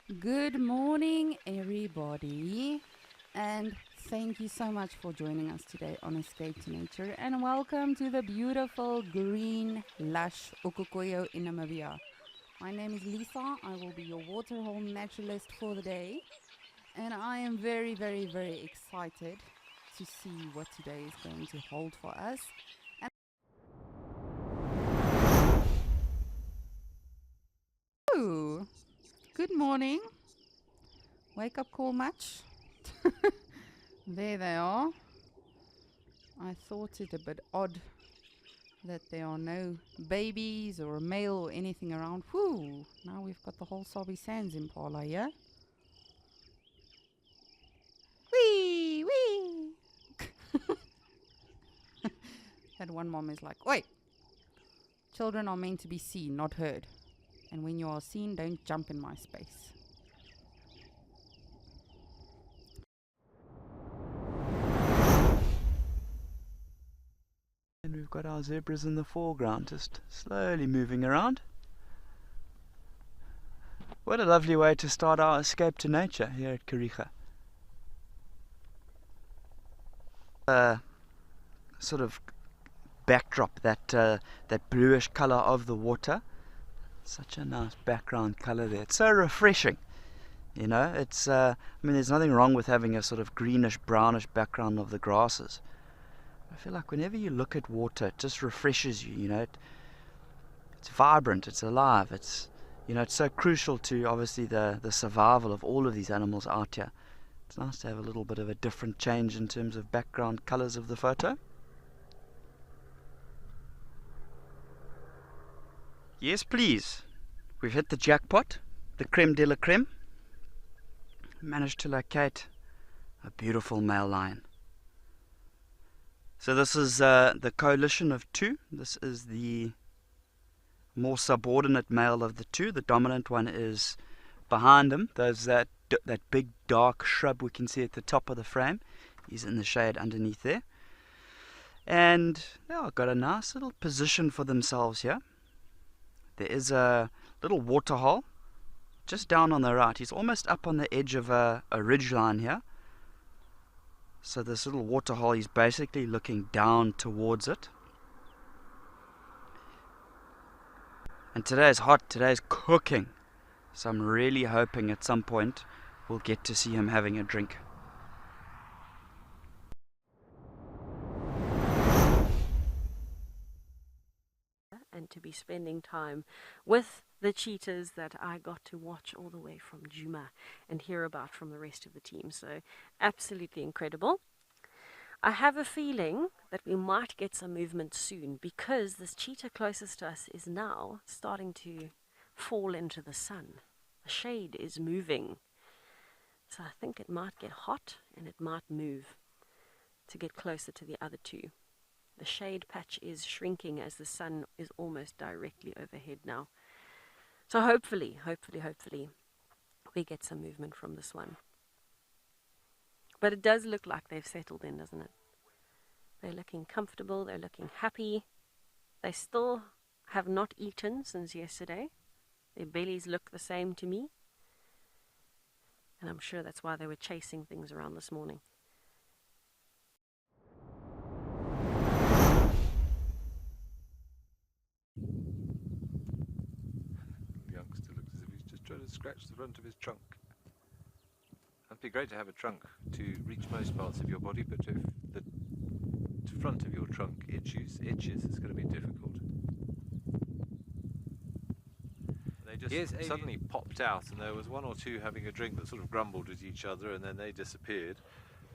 Good morning, everybody, and thank you so much for joining us today on Escape to Nature. And welcome to the beautiful, green, lush Okokoyo in Namibia. My name is Lisa. I will be your waterhole naturalist for the day, and I am very, very, very excited to see what today is going to hold for us. And ooh, good morning. Wake up call much? There they are. I thought it a bit odd that there are no babies or a male or anything around. Whoo! Now we've got the whole Sabi Sands Impala here. Wee! Wee! That one mom is like, wait! Children are meant to be seen, not heard. And when you are seen, don't jump in my space. And we've got our zebras in the foreground, just slowly moving around. What a lovely way to start our escape to nature here at Kariga. Sort of backdrop, that bluish colour of the water. Such a nice background colour there. It's so refreshing. You know, there's nothing wrong with having a sort of greenish, brownish background of the grasses. I feel like whenever you look at water, it just refreshes you, you know. It's vibrant, it's alive, it's so crucial to obviously the survival of all of these animals out here. It's nice to have a little bit of a different change in terms of background colours of the photo. Yes, please. We've hit the jackpot, the creme de la creme. Managed to locate a beautiful male lion. So this is the coalition of two. This is the more subordinate male of the two. The dominant one is behind him. There's that big dark shrub we can see at the top of the frame. He's in the shade underneath there. And they've got a nice little position for themselves here. There is a little water hole just down on the right. He's almost up on the edge of a ridge line here. So this little water hole, he's basically looking down towards it. And today's hot, today's cooking. So I'm really hoping at some point we'll get to see him having a drink. And to be spending time with the cheetahs that I got to watch all the way from Djuma and hear about from the rest of the team. So absolutely incredible. I have a feeling that we might get some movement soon because this cheetah closest to us is now starting to fall into the sun. The shade is moving. So I think it might get hot and it might move to get closer to the other two. The shade patch is shrinking as the sun is almost directly overhead now. So hopefully, we get some movement from this one. But it does look like they've settled in, doesn't it? They're looking comfortable, they're looking happy. They still have not eaten since yesterday. Their bellies look the same to me. And I'm sure that's why they were chasing things around this morning. Youngster looks as if he's just trying to scratch the front of his trunk. It'd be great to have a trunk to reach most parts of your body, but if the front of your trunk itches, it's going to be difficult. They just suddenly popped out, and there was one or two having a drink that sort of grumbled at each other, and then they disappeared.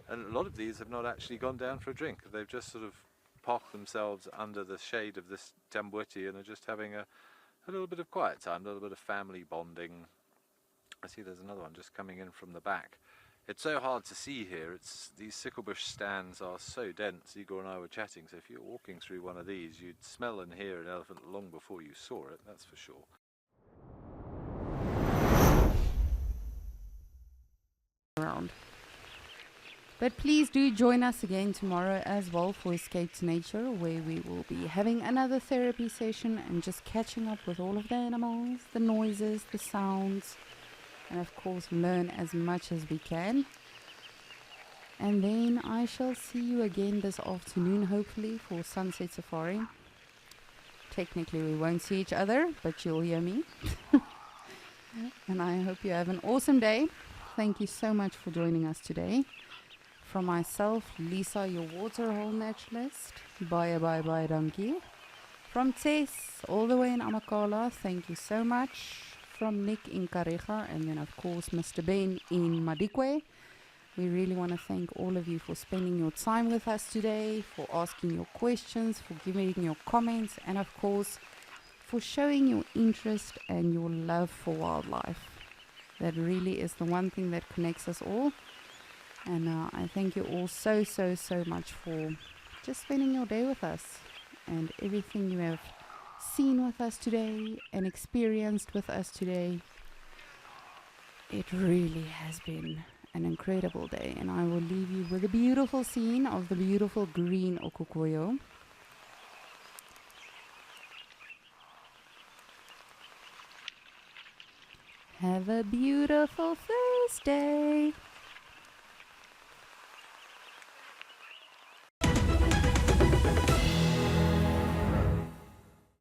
And a lot of these have not actually gone down for a drink. They've just sort of parked themselves under the shade of this tambwiti and are just having a little bit of quiet time, a little bit of family bonding. I see there's another one just coming in from the back. It's so hard to see here. These sicklebush stands are so dense. Igor and I were chatting, so if you're walking through one of these, you'd smell and hear an elephant long before you saw it, that's for sure. Around. But please do join us again tomorrow as well for Escape to Nature, where we will be having another therapy session and just catching up with all of the animals, the noises, the sounds, and of course learn as much as we can. And then I shall see you again this afternoon, hopefully, for Sunset Safari. Technically we won't see each other, but you'll hear me. And I hope you have an awesome day. Thank you so much for joining us today. From myself, Lisa, your waterhole naturalist. Bye bye bye, donkey. From Tess, all the way in Amakala, thank you so much. From Nick in Karega, and then of course Mr. Ben in Madikwe. We really want to thank all of you for spending your time with us today, for asking your questions, for giving your comments, and of course for showing your interest and your love for wildlife. That really is the one thing that connects us all. And I thank you all so much for just spending your day with us and everything you have seen with us today and experienced with us today. It really has been an incredible day, and I will leave you with a beautiful scene of the beautiful green Okukoyo. Have a beautiful Thursday.